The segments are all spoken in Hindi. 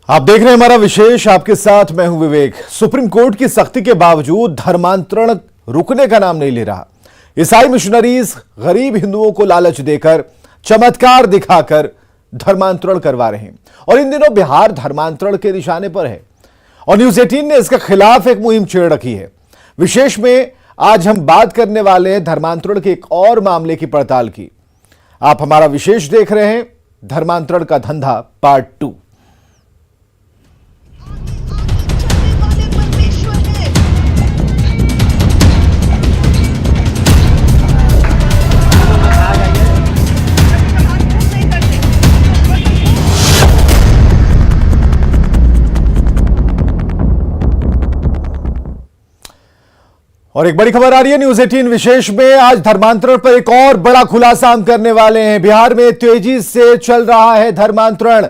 आप देख रहे हैं हमारा विशेष, आपके साथ मैं हूं विवेक। सुप्रीम कोर्ट की सख्ती के बावजूद धर्मांतरण रुकने का नाम नहीं ले रहा। ईसाई मिशनरीज गरीब हिंदुओं को लालच देकर, चमत्कार दिखाकर धर्मांतरण करवा रहे हैं और इन दिनों बिहार धर्मांतरण के निशाने पर है और न्यूज 18 ने इसके खिलाफ एक मुहिम छेड़ रखी है। विशेष में आज हम बात करने वाले हैं धर्मांतरण के एक और मामले की पड़ताल की। आप हमारा विशेष देख रहे हैं, धर्मांतरण का धंधा पार्ट 2। और एक बड़ी खबर आ रही है न्यूज 18 विशेष में। आज धर्मांतरण पर एक और बड़ा खुलासा हम करने वाले हैं। बिहार में तेजी से चल रहा है धर्मांतरण,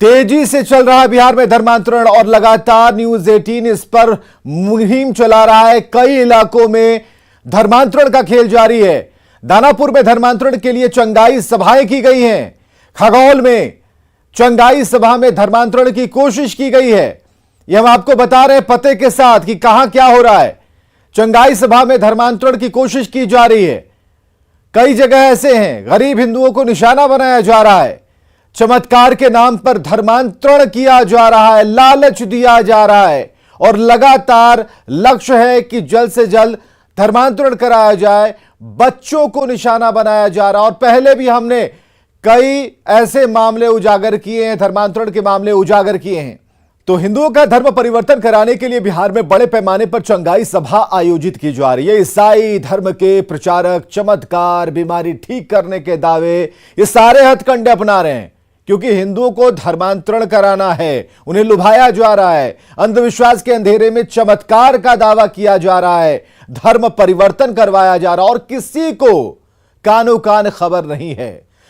तेजी से चल रहा है बिहार में धर्मांतरण और लगातार न्यूज 18 इस पर मुहिम चला रहा है। कई इलाकों में धर्मांतरण का खेल जारी है। दानापुर में धर्मांतरण के लिए चंगाई सभाएं की गई हैं। खगौल में चंगाई सभा में धर्मांतरण की कोशिश की गई है। यह हम आपको बता रहे हैं पते के साथ कि कहां क्या हो रहा है। चंगाई सभा में धर्मांतरण की कोशिश की जा रही है। कई जगह ऐसे हैं, गरीब हिंदुओं को निशाना बनाया जा रहा है, चमत्कार के नाम पर धर्मांतरण किया जा रहा है, लालच दिया जा रहा है और लगातार लक्ष्य है कि जल्द से जल्द धर्मांतरण कराया जाए। बच्चों को निशाना बनाया जा रहा है और पहले भी हमने कई ऐसे मामले उजागर किए हैं, धर्मांतरण के मामले उजागर किए हैं। तो हिंदुओं का धर्म परिवर्तन कराने के लिए बिहार में बड़े पैमाने पर चंगाई सभा आयोजित की जा रही है। ईसाई धर्म के प्रचारक चमत्कार, बीमारी ठीक करने के दावे, ये सारे हथकंडे अपना रहे हैं क्योंकि हिंदुओं को धर्मांतरण कराना है, उन्हें लुभाया जा रहा है। अंधविश्वास के अंधेरे में चमत्कार का दावा किया जा रहा है, धर्म परिवर्तन करवाया जा रहा है और किसी को कानो कान खबर नहीं है।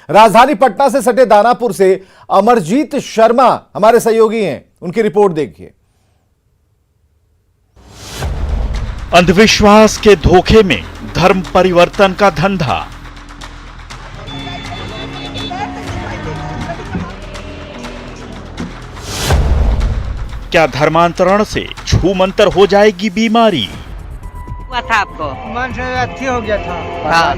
राजधानी पटना से सटे दानापुर से अमरजीत शर्मा हमारे सहयोगी हैं, उनकी रिपोर्ट देखिए। अंधविश्वास के धोखे में धर्म परिवर्तन का धंधा। क्या धर्मांतरण से छूमंतर हो जाएगी बीमारी? हुआ था आपको? मन से अच्छी हो गया था। हाँ।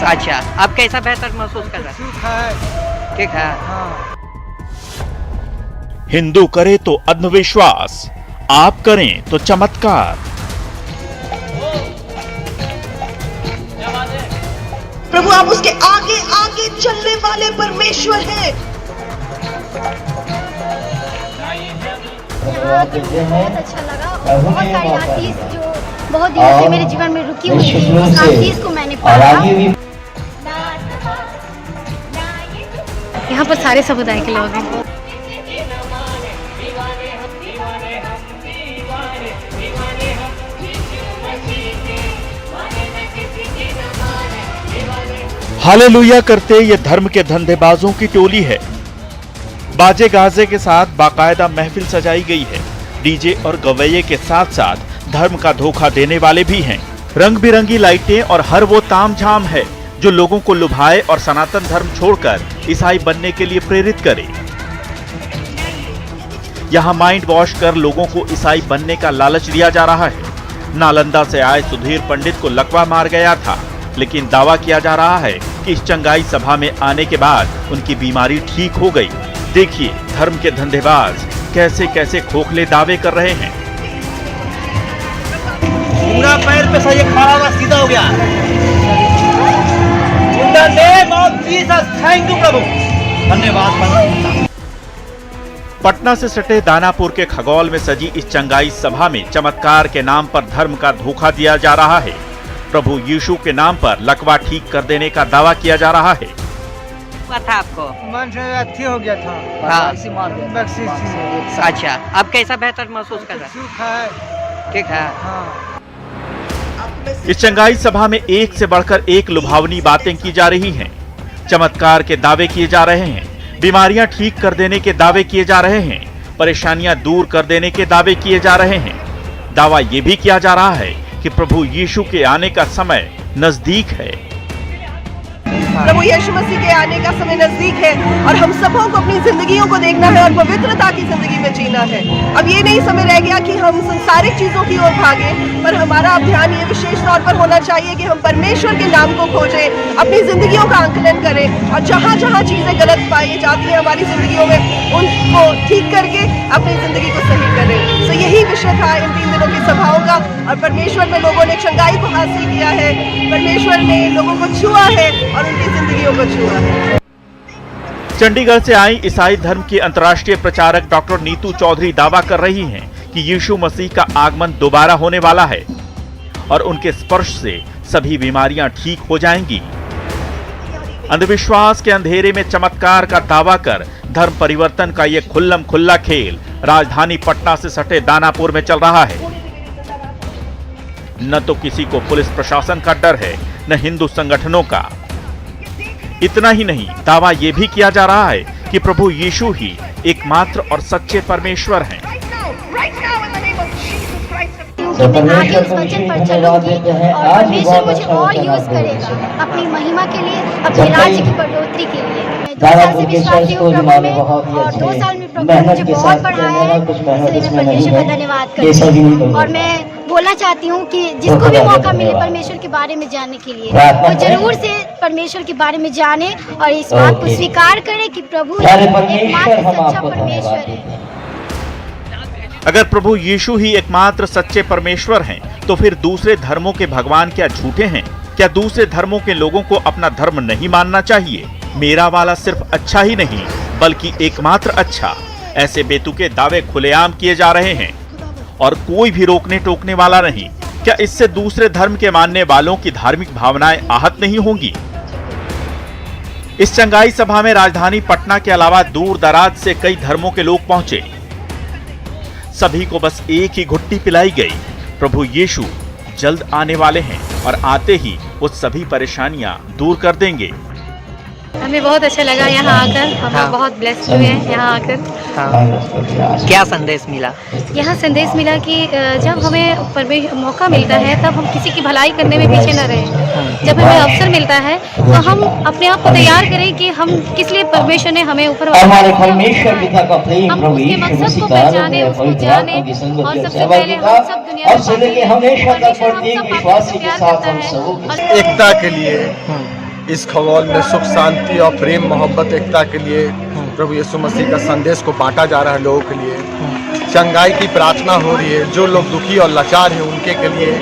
अच्छा, अब कैसा बेहतर महसूस कर रहे ठीक है। ठीक है। हाँ। हिंदू करे तो अंधविश्वास, आप करें तो चमत्कार। प्रभु आप उसके आगे आगे चलने वाले परमेश्वर हैं। बहुत अच्छा लगा। बहुत सारी आशीष जो बहुत दिनों से मेरे जीवन में रुकी हुई थी, उस आशीष को मैंने पाया। यहाँ पर सारे समुदाय के लोग हैं। हालेलुया करते ये धर्म के धंधेबाजों की टोली है। बाजे गाजे के साथ बाकायदा महफिल सजाई गई है। डीजे और गवैये के साथ साथ धर्म का धोखा देने वाले भी हैं। रंग बिरंगी लाइटें और हर वो तामझाम है जो लोगों को लुभाए और सनातन धर्म छोड़कर ईसाई बनने के लिए प्रेरित करे। यहाँ माइंड वॉश कर लोगों को ईसाई बनने का लालच दिया जा रहा है। नालंदा से आए सुधीर पंडित को लकवा मार गया था, लेकिन दावा किया जा रहा है कि इस चंगाई सभा में आने के बाद उनकी बीमारी ठीक हो गई। देखिए धर्म के धंधेबाज कैसे कैसे खोखले दावे कर रहे हैं। पूरा पैर पे सही खड़ा हुआ सीधा हो गया। In the name of Jesus, thank you प्रभु, धन्यवाद। पटना से सटे दानापुर के खगौल में सजी इस चंगाई सभा में चमत्कार के नाम पर धर्म का धोखा दिया जा रहा है। प्रभु यीशु के नाम पर लकवा ठीक कर देने का दावा किया जा रहा है। हुआ था आपको? मन से अच्छी हो गया था। हाँ। अच्छा, अब कैसा बेहतर महसूस कर रहे ठीक है। ठीक है। हाँ। इस चंगाई सभा में एक से बढ़कर एक लुभावनी बातें की जा रही हैं। चमत्कार के दावे किए जा रहे हैं, बीमारियां ठीक कर देने के दावे किए जा रहे हैं, परेशानियां दूर कर देने के दावे किए जा रहे हैं। दावा यह भी किया जा रहा है कि प्रभु यीशु के आने का समय नजदीक है। प्रभु यीशु मसीह के आने का समय नजदीक है और हम सबों को अपनी जिंदगियों को देखना है और पवित्रता की जिंदगी में जीना है। अब ये नहीं समय रह गया कि हम संसारिक चीजों की ओर भागें, पर हमारा अब ध्यान ये विशेष तौर पर होना चाहिए कि हम परमेश्वर के नाम को खोजें, अपनी जिंदगियों का आंकलन करें और जहाँ जहाँ चीजें गलत पाई जाती हैं हमारी जिंदगियों में उनको ठीक करके अपनी जिंदगी को सही करें। तो यही विषय था इन 3 दिनों की सभाओं का और परमेश्वर में लोगों ने चंगाई को हासिल किया है, परमेश्वर ने लोगों को छुआ है और उनकी जिंदगियों को छुआ है। चंडीगढ़ से आई ईसाई धर्म की अंतर्राष्ट्रीय प्रचारक डॉक्टर नीतू चौधरी दावा कर रही हैं कि यीशु मसीह का आगमन दोबारा होने वाला है और उनके स्पर्श से सभी बीमारियां ठीक हो जाएंगी। अंधविश्वास के अंधेरे में चमत्कार का दावा कर धर्म परिवर्तन का ये खुल्लम खुल्ला खेल राजधानी पटना से सटे दानापुर में चल रहा है। न तो किसी को पुलिस प्रशासन का डर है, न हिंदू संगठनों का। इतना ही नहीं, दावा यह भी किया जा रहा है कि प्रभु यीशु ही एकमात्र और सच्चे परमेश्वर हैं। मैं आगे उस वचन पर चलूंगी और परमेश्वर मुझे और यूज करेगा अपनी महिमा के लिए, अपने राज्य की बढ़ोतरी के लिए। मैं 2 साल से विश्वासी हूँ प्रभु में और 2 साल में प्रभु ने मुझे बहुत बढ़ाया है, इसलिए मैं परमेश्वर का धन्यवाद करती हूँ। और मैं बोलना चाहती हूँ कि जिसको भी मौका मिले परमेश्वर के बारे में जानने के लिए वो जरूर से परमेश्वर के बारे में जाने और इस बात को स्वीकार करे कि प्रभु एकमात्र सच्चा परमेश्वर है। अगर प्रभु यीशु ही एकमात्र सच्चे परमेश्वर हैं, तो फिर दूसरे धर्मों के भगवान क्या झूठे हैं? क्या दूसरे धर्मों के लोगों को अपना धर्म नहीं मानना चाहिए? मेरा वाला सिर्फ अच्छा ही नहीं बल्कि एकमात्र अच्छा, ऐसे बेतुके दावे खुलेआम किए जा रहे हैं और कोई भी रोकने टोकने वाला नहीं। क्या इससे दूसरे धर्म के मानने वालों की धार्मिक भावनाएं आहत नहीं होंगी? इस चंगाई सभा में राजधानी पटना के अलावा दूर दराज से कई धर्मों के लोग पहुंचे। सभी को बस एक ही घुट्टी पिलाई गई, प्रभु यीशु जल्द आने वाले हैं और आते ही वो सभी परेशानियां दूर कर देंगे। हमें बहुत अच्छा लगा यहाँ आकर, हम बहुत ब्लेस्ड हुए हैं यहाँ आकर। क्या संदेश मिला? यहाँ संदेश मिला कि जब हमें मौका मिलता है तब हम किसी की भलाई करने में पीछे न रहें। जब हमें अवसर मिलता है तो हम अपने आप को तैयार करें कि हम किस लिए परमेश्वर ने हमें ऊपर हम उसके मकसद को पहचाने, उसको जाने और सबसे पहले हम सब दुनिया में एकता के लिए, इस खगोल में सुख शांति और प्रेम मोहब्बत एकता के लिए प्रभु यीशु मसीह का संदेश को बांटा जा रहा है लोगों के लिए। चंगाई की प्रार्थना हो रही है, जो लोग दुखी और लाचार हैं उनके के लिए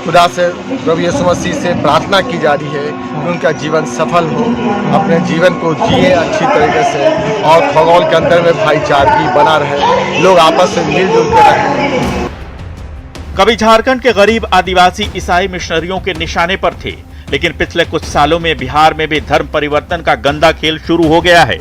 खुदा से, प्रभु यीशु मसीह से प्रार्थना की जा रही है कि उनका जीवन सफल हो, अपने जीवन को जिए अच्छी तरीके से और खगोल के अंदर में भाईचारगी बना रहे, लोग आपस में मिलजुल कर रहें। कभी झारखंड के गरीब आदिवासी ईसाई मिशनरियों के निशाने पर थे, लेकिन पिछले कुछ सालों में बिहार में भी धर्म परिवर्तन का गंदा खेल शुरू हो गया है।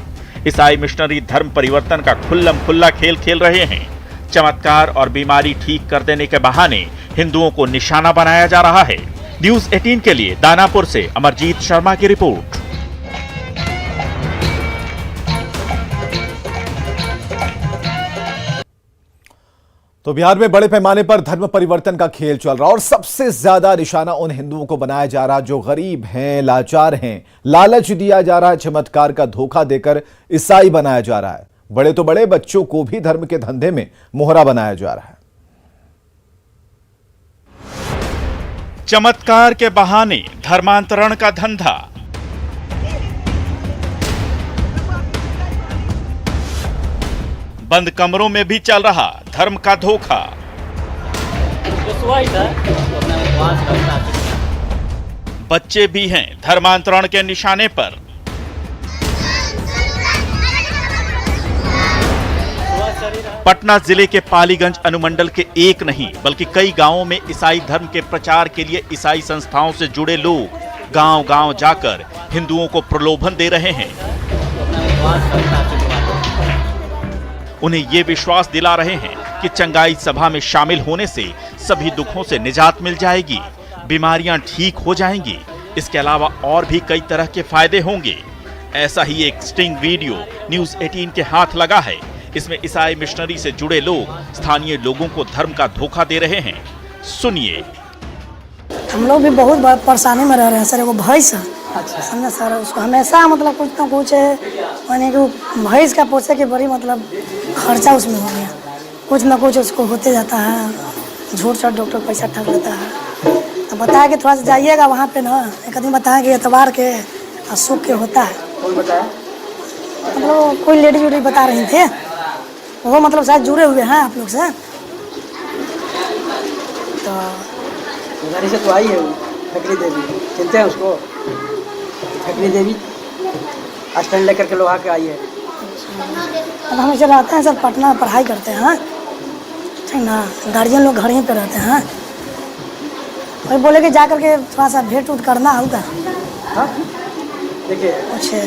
ईसाई मिशनरी धर्म परिवर्तन का खुल्लम खुल्ला खेल खेल रहे हैं। चमत्कार और बीमारी ठीक कर देने के बहाने हिंदुओं को निशाना बनाया जा रहा है। न्यूज़ 18 के लिए दानापुर से अमरजीत शर्मा की रिपोर्ट। तो बिहार में बड़े पैमाने पर धर्म परिवर्तन का खेल चल रहा और सबसे ज्यादा निशाना उन हिंदुओं को बनाया जा रहा जो गरीब हैं, लाचार हैं। लालच दिया जा रहा है, चमत्कार का धोखा देकर ईसाई बनाया जा रहा है। बड़े तो बड़े, बच्चों को भी धर्म के धंधे में मोहरा बनाया जा रहा है। चमत्कार के बहाने धर्मांतरण का धंधा। बंद कमरों में भी चल रहा धर्म का धोखा। बच्चे भी हैं धर्मांतरण के निशाने पर। पटना जिले के पालीगंज अनुमंडल के एक नहीं बल्कि कई गांवों में ईसाई धर्म के प्रचार के लिए ईसाई संस्थाओं से जुड़े लोग गांव-गांव जाकर हिंदुओं को प्रलोभन दे रहे हैं। उन्हें ये विश्वास दिला रहे हैं कि चंगाई सभा में शामिल होने से सभी दुखों से निजात मिल जाएगी, बीमारियां ठीक हो जाएंगी। इसके अलावा और भी कई तरह के फायदे होंगे। ऐसा ही एक स्टिंग वीडियो न्यूज़ 18 के हाथ लगा है। इसमें ईसाई मिशनरी से जुड़े लोग स्थानीय लोगों को धर्म का धोखा दे रहे हैं। सुनिए। हम लोग भी बहुत परेशानी में रह रहे हैं सर। एगो भैंस अच्छा समझा सर। उसको हमेशा मतलब कुछ ना कुछ माने कि भैंस का पोसे के बड़ी मतलब खर्चा उसमें हो गया, कुछ ना कुछ उसको होते जाता है, झूठ छाट डॉक्टर पैसा ठग लेता है। तो बताया कि थोड़ा सा जाइएगा वहाँ पे ना, एक आदमी बताया कि एतवार के अशोक के होता है। कौन बताया? मतलब कोई लेडीज वेडीज बता रही थे, वो मतलब शायद जुड़े हुए हैं आप लोग से। तो उधर से तो आई है वो ठकरी देवी, चिनते हैं उसको? ठकरी देवी स्टैंड लेकर के लोहा के आई है। अब हम ऐसे रहते हैं सर, पटना में पढ़ाई करते हैं, ठीक ना, गार्जियन लोग घर ही पे रहते हैं। वही बोले कि जा करके थोड़ा सा भेंट उठ करना होगा। हाँ देखिए अच्छा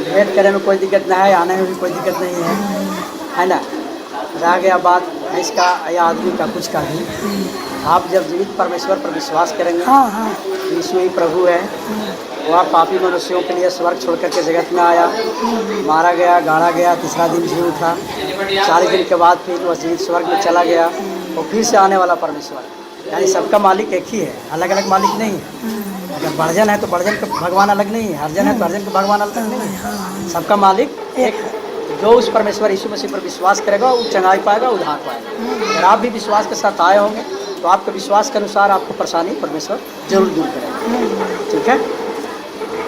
भेंट करने में कोई दिक्कत नहीं है, आने में भी कोई दिक्कत नहीं है ना। रह गया बात इसका या आदमी का कुछ का भी, आप जब जीवित परमेश्वर पर विश्वास करेंगे, हाँ हाँ यीशु ही प्रभु है, वो आप पापी मनुष्यों के लिए स्वर्ग छोड़ करके जगत में आया, मारा गया, गाड़ा गया, तीसरा दिन जी उठा, 40 दिन के बाद फिर वह जीवित स्वर्ग में चला गया, और फिर से आने वाला परमेश्वर। यानी सबका मालिक एक ही है, अलग अलग मालिक नहीं है। अगर बर्जन है तो बर्जन का भगवान अलग नहीं है, हरजन है तो हरजन का भगवान अलग नहीं है। सबका मालिक एक है। जो उस परमेश्वर यीशु मसीह पर विश्वास करेगा वो चंगाई पाएगा, उद्धार पाएगा। अगर आप भी विश्वास के साथ आए होंगे तो आपके विश्वास के अनुसार आपको परेशानी परमेश्वर जरूर दूर करेगा। ठीक है,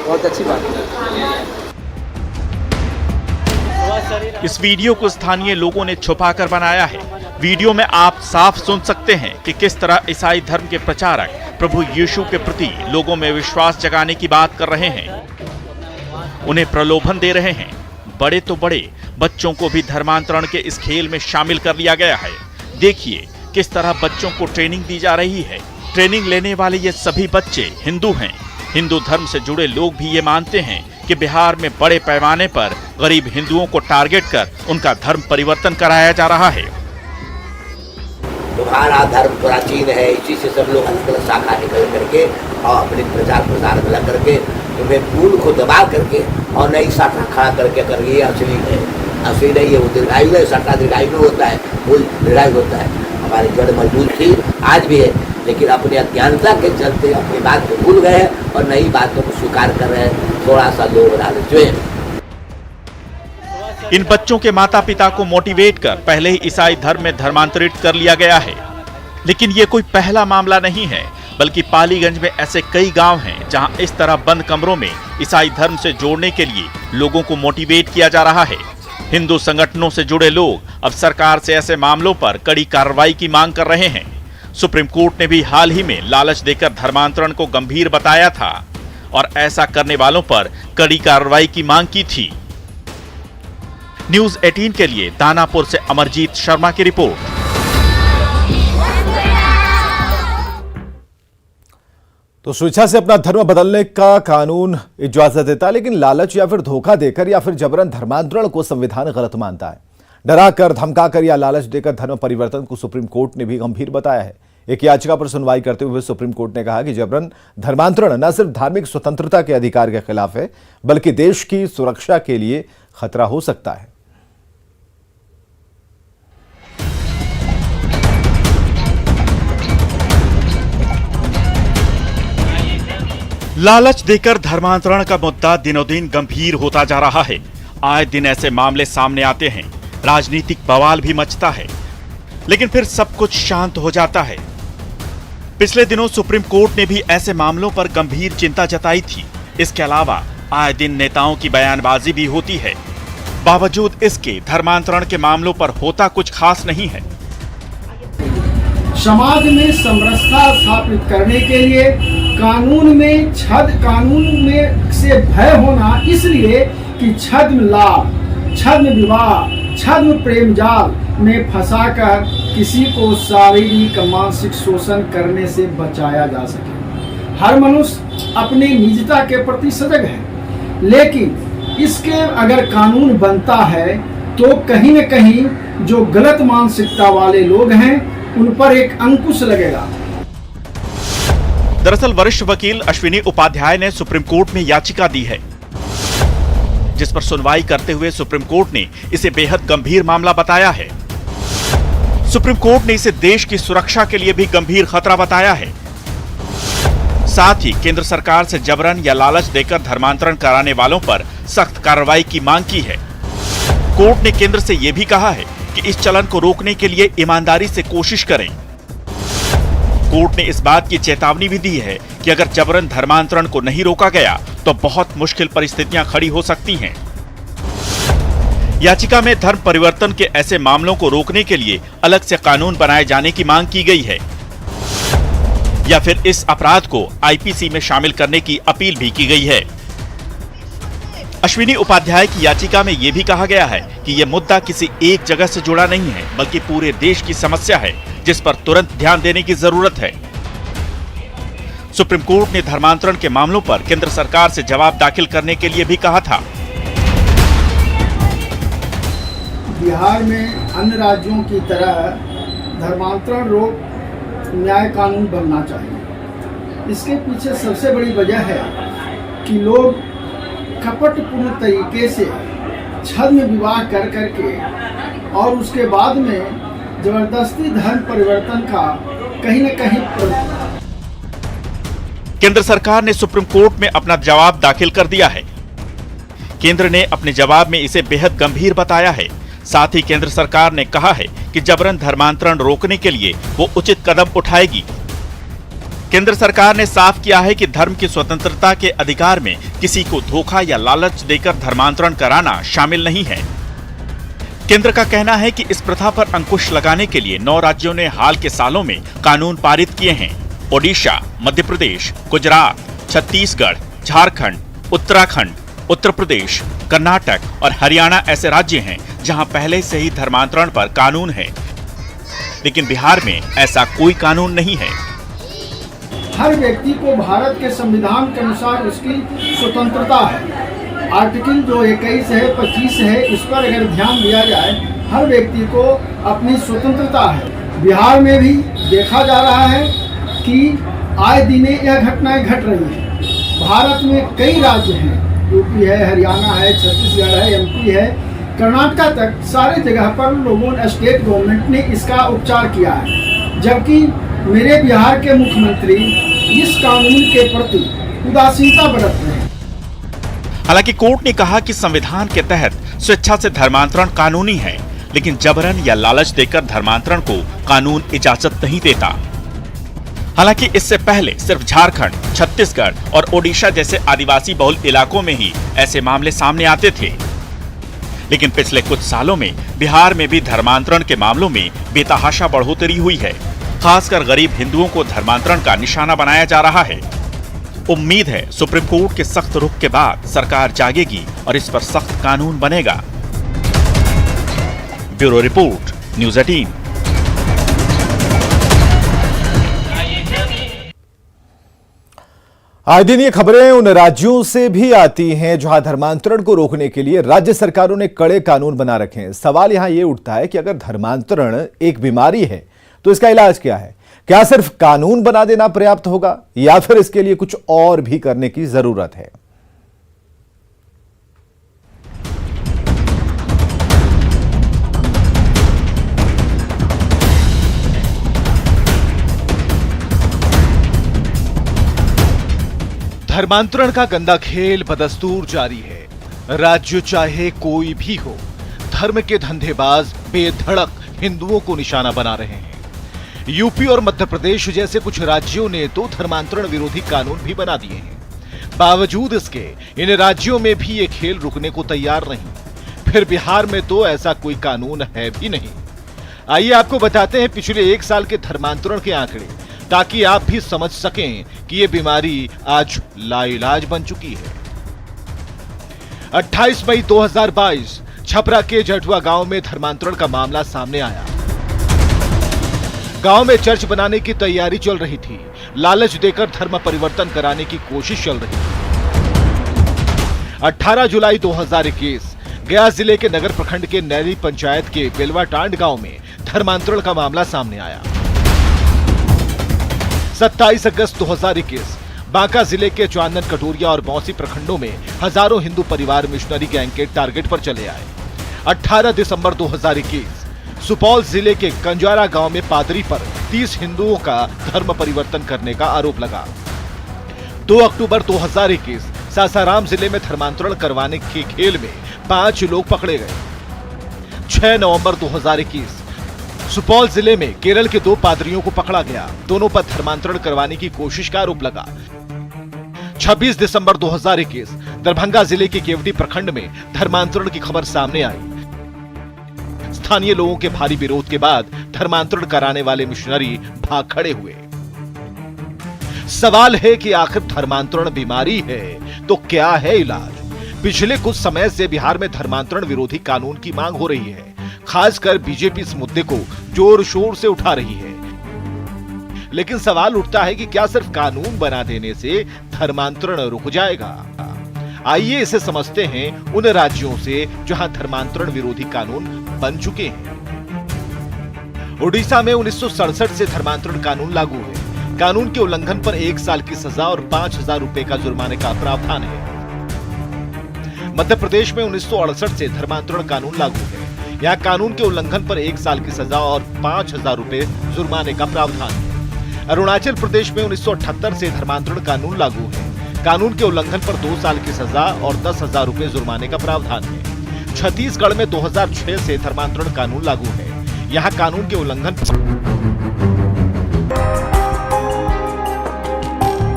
बहुत अच्छी बात है। इस वीडियो को स्थानीय लोगों ने छुपाकर बनाया है। वीडियो में आप साफ सुन सकते हैं कि किस तरह ईसाई धर्म के प्रचारक प्रभु यीशु के प्रति लोगों में विश्वास जगाने की बात कर रहे हैं, उन्हें प्रलोभन दे रहे हैं। बड़े तो बड़े, बच्चों को भी धर्मांतरण के इस खेल में शामिल कर लिया गया है। देखिए किस तरह बच्चों को ट्रेनिंग दी जा रही है। ट्रेनिंग लेने वाले ये सभी बच्चे हिंदू हैं। हिंदू धर्म से जुड़े लोग भी ये मानते हैं कि बिहार में बड़े पैमाने पर गरीब हिंदुओं को टारगेट कर उनका धर्म परिवर्तन कराया जा रहा है। तुम्हारा धर्म प्राचीन है, इसी से सब लोग अलग अलग शाखा निकल करके और अपने प्रचार प्रसार मिला करके तुम्हें मूल को दबा करके और नई शाखा खड़ा करके कर ये असली है। असली नहीं है, वो दीर्घायु है। शाखा दीर्घायु में होता है, मूल दीर्घायु होता है। हमारी जड़ मजबूत थी, आज भी है, लेकिन अपने अज्ञानता के चलते अपनी बात को भूल गए हैं और नई बातों को स्वीकार कर रहे हैं। थोड़ा सा लोग लालची हैं। इन बच्चों के माता पिता को मोटिवेट कर पहले ही ईसाई धर्म में धर्मांतरित कर लिया गया है। लेकिन ये कोई पहला मामला नहीं है, बल्कि पालीगंज में ऐसे कई गांव हैं जहां इस तरह बंद कमरों में ईसाई धर्म से जोड़ने के लिए लोगों को मोटिवेट किया जा रहा है। हिंदू संगठनों से जुड़े लोग अब सरकार से ऐसे मामलों पर कड़ी कार्रवाई की मांग कर रहे हैं। सुप्रीम कोर्ट ने भी हाल ही में लालच देकर धर्मांतरण को गंभीर बताया था और ऐसा करने वालों पर कड़ी कार्रवाई की मांग की थी। न्यूज़ 18 के लिए दानापुर से अमरजीत शर्मा की रिपोर्ट। तो स्वेच्छा से अपना धर्म बदलने का कानून इजाजत देता है, लेकिन लालच या फिर धोखा देकर या फिर जबरन धर्मांतरण को संविधान गलत मानता है। डराकर, धमकाकर या लालच देकर धर्म परिवर्तन को सुप्रीम कोर्ट ने भी गंभीर बताया है। एक याचिका पर सुनवाई करते हुए सुप्रीम कोर्ट ने कहा कि जबरन धर्मांतरण न सिर्फ धार्मिक स्वतंत्रता के अधिकार के खिलाफ है, बल्कि देश की सुरक्षा के लिए खतरा हो सकता है। लालच देकर धर्मांतरण का मुद्दा दिनों दिन गंभीर होता जा रहा है। आए दिन ऐसे मामले सामने आते हैं, राजनीतिक बवाल भी मचता है, लेकिन फिर सब कुछ शांत हो जाता है। पिछले दिनों सुप्रीम कोर्ट ने भी ऐसे मामलों पर गंभीर चिंता जताई थी। इसके अलावा आए दिन नेताओं की बयानबाजी भी होती है। बावजूद इसके धर्मांतरण के मामलों पर होता कुछ खास नहीं है। समाज में समरसता स्थापित करने के लिए कानून में से भय होना, इसलिए कि छद्म लाभ, छद्म विवाह, छद्म प्रेम जाल में फंसाकर किसी को शारीरिक मानसिक शोषण करने से बचाया जा सके। हर मनुष्य अपने निजता के प्रति सजग है, लेकिन इसके अगर कानून बनता है तो कहीं न कहीं जो गलत मानसिकता वाले लोग हैं उन पर एक अंकुश लगेगा। दरअसल वरिष्ठ वकील अश्विनी उपाध्याय ने सुप्रीम कोर्ट में याचिका दी है, जिस पर सुनवाई करते हुए सुप्रीम कोर्ट ने इसे बेहद गंभीर मामला बताया है। सुप्रीम कोर्ट ने इसे देश की सुरक्षा के लिए भी गंभीर खतरा बताया है। साथ ही केंद्र सरकार से जबरन या लालच देकर धर्मांतरण कराने वालों पर सख्त कार्रवाई की मांग की है। कोर्ट ने केंद्र से यह भी कहा है कि इस चलन को रोकने के लिए ईमानदारी से कोशिश करें। कोर्ट ने इस बात की चेतावनी भी दी है कि अगर जबरन धर्मांतरण को नहीं रोका गया तो बहुत मुश्किल परिस्थितियां खड़ी हो सकती हैं। याचिका में धर्म परिवर्तन के ऐसे मामलों को रोकने के लिए अलग से कानून बनाए जाने की मांग की गई है या फिर इस अपराध को आईपीसी में शामिल करने की अपील भी की गई है। अश्विनी उपाध्याय की याचिका में यह भी कहा गया है कि यह मुद्दा किसी एक जगह से जुड़ा नहीं है, बल्कि पूरे देश की समस्या है जिस पर तुरंत ध्यान देने की जरूरत है। सुप्रीम कोर्ट ने धर्मांतरण के मामलों पर केंद्र सरकार से जवाब दाखिल करने के लिए भी कहा था। बिहार में अन्य राज्यों की तरह धर्मांतरण रोक न्याय कानून बनना चाहिए। इसके पीछे सबसे बड़ी वजह है कि लोग कपटपूर्ण तरीके से छद्म विवाह कर करके और उसके बाद में जबरदस्ती धर्म परिवर्तन का कहीं न कहीं केंद्र सरकार ने सुप्रीम कोर्ट में अपना जवाब दाखिल कर दिया है। केंद्र ने अपने जवाब में इसे बेहद गंभीर बताया है। साथ ही केंद्र सरकार ने कहा है कि जबरन धर्मांतरण रोकने के लिए वो उचित कदम उठाएगी। केंद्र सरकार ने साफ किया है कि धर्म की स्वतंत्रता के अधिकार में किसी को धोखा या लालच देकर धर्मांतरण कराना शामिल नहीं है। केंद्र का कहना है कि इस प्रथा पर अंकुश लगाने के लिए 9 राज्यों ने हाल के सालों में कानून पारित किए हैं। ओडिशा, मध्य प्रदेश, गुजरात, छत्तीसगढ़, झारखंड, उत्तराखंड, उत्तर प्रदेश, कर्नाटक और हरियाणा ऐसे राज्य हैं जहां पहले से ही धर्मांतरण पर कानून है, लेकिन बिहार में ऐसा कोई कानून नहीं है। हर व्यक्ति को भारत के संविधान के अनुसार उसकी स्वतंत्रता है। आर्टिकल जो 21 है, 25 है, इस पर अगर ध्यान दिया जाए, हर व्यक्ति को अपनी स्वतंत्रता है। बिहार में भी देखा जा रहा है कि आए दिन यह घटनाएं घट रही हैं। भारत में कई राज्य हैं, यूपी है, हरियाणा है, छत्तीसगढ़ है, एमपी है, कर्नाटक तक सारे जगह पर लोगों ने, स्टेट गवर्नमेंट ने इसका उपचार किया है, जबकि मेरे बिहार के मुख्यमंत्री इस कानून के प्रति उदासीनता बरत रहे हैं। हालांकि कोर्ट ने कहा कि संविधान के तहत स्वेच्छा से धर्मांतरण कानूनी है, लेकिन जबरन या लालच देकर धर्मांतरण को कानून इजाजत नहीं देता। हालांकि इससे पहले सिर्फ झारखंड, छत्तीसगढ़ और ओडिशा जैसे आदिवासी बहुल इलाकों में ही ऐसे मामले सामने आते थे, लेकिन पिछले कुछ सालों में बिहार में भी धर्मांतरण के मामलों में बेतहाशा बढ़ोतरी हुई है। खासकर गरीब हिंदुओं को धर्मांतरण का निशाना बनाया जा रहा है। उम्मीद है सुप्रीम कोर्ट के सख्त रुख के बाद सरकार जागेगी और इस पर सख्त कानून बनेगा। Bureau report, news 18। आए दिन ये खबरें उन राज्यों से भी आती हैं जहां धर्मांतरण को रोकने के लिए राज्य सरकारों ने कड़े कानून बना रखे हैं। सवाल यहां यह उठता है कि अगर धर्मांतरण एक बीमारी है तो इसका इलाज क्या है? क्या सिर्फ कानून बना देना पर्याप्त होगा या फिर इसके लिए कुछ और भी करने की जरूरत है? धर्मांतरण का गंदा खेल बदस्तूर जारी है। राज्य चाहे कोई भी हो, धर्म के धंधेबाज बेधड़क हिंदुओं को निशाना बना रहे हैं। यूपी और मध्य प्रदेश जैसे कुछ राज्यों ने तो धर्मांतरण विरोधी कानून भी बना दिए हैं। बावजूद इसके इन राज्यों में भी ये खेल रुकने को तैयार नहीं। फिर बिहार में तो ऐसा कोई कानून है भी नहीं। आइए आपको बताते हैं पिछले 1 साल के धर्मांतरण के आंकड़े, ताकि आप भी समझ सकें कि ये बीमारी आज लाइलाज बन चुकी है। 28 मई 2022 छपरा के जटुआ गांव में धर्मांतरण का मामला सामने आया। गांव में चर्च बनाने की तैयारी चल रही थी। लालच देकर धर्म परिवर्तन कराने की कोशिश चल रही थी। 18 जुलाई 2021 गया जिले के नगर प्रखंड के नैली पंचायत के बेलवाटांड गांव में धर्मांतरण का मामला सामने आया। 27 अगस्त 2021 बांका जिले के चांदन कटोरिया और बौंसी प्रखंडों में हजारों हिंदू परिवार मिशनरी गैंग के टारगेट पर चले आए। 18 दिसंबर 2021 सुपौल जिले के कंजारा गांव में पादरी पर 30 हिंदुओं का धर्म परिवर्तन करने का आरोप लगा। 2 अक्टूबर 2021 सासाराम जिले में धर्मांतरण करवाने के खेल में 5 लोग पकड़े गए। 6 नवंबर 2021 सुपौल जिले में केरल के 2 पादरियों को पकड़ा गया। दोनों पर धर्मांतरण करवाने की कोशिश का आरोप लगा। 26 दिसंबर 2021 दरभंगा जिले के केवटी प्रखंड में धर्मांतरण की खबर सामने आई। स्थानीय लोगों के भारी विरोध के बाद धर्मांतरण कराने वाले मिशनरी भाग खड़े हुए। सवाल है कि आखिर धर्मांतरण बीमारी है तो क्या है इलाज? पिछले कुछ समय से बिहार में धर्मांतरण विरोधी कानून की मांग हो रही है। खासकर बीजेपी इस मुद्दे को जोर शोर से उठा रही है। लेकिन सवाल उठता है कि क्या सिर्फ कानून बना देने से धर्मांतरण रुक जाएगा? आइए इसे समझते हैं उन राज्यों से जहां धर्मांतरण विरोधी कानून बन चुके हैं। उड़ीसा में 1967 से धर्मांतरण कानून लागू है। कानून के उल्लंघन पर 1 साल की सजा और 5,000 रुपए का जुर्माने का प्रावधान है। मध्य प्रदेश में 1968 से धर्मांतरण कानून लागू है। यहाँ कानून के उल्लंघन पर 1 साल की सजा और 5,000 रुपए जुर्माने का प्रावधान है। अरुणाचल प्रदेश में 1978 से धर्मांतरण कानून लागू है। कानून के उल्लंघन पर 2 साल की सजा और 10,000 रुपए जुर्माने का प्रावधान है। छत्तीसगढ़ में 2006 से धर्मांतरण कानून लागू है। यहाँ कानून के उल्लंघन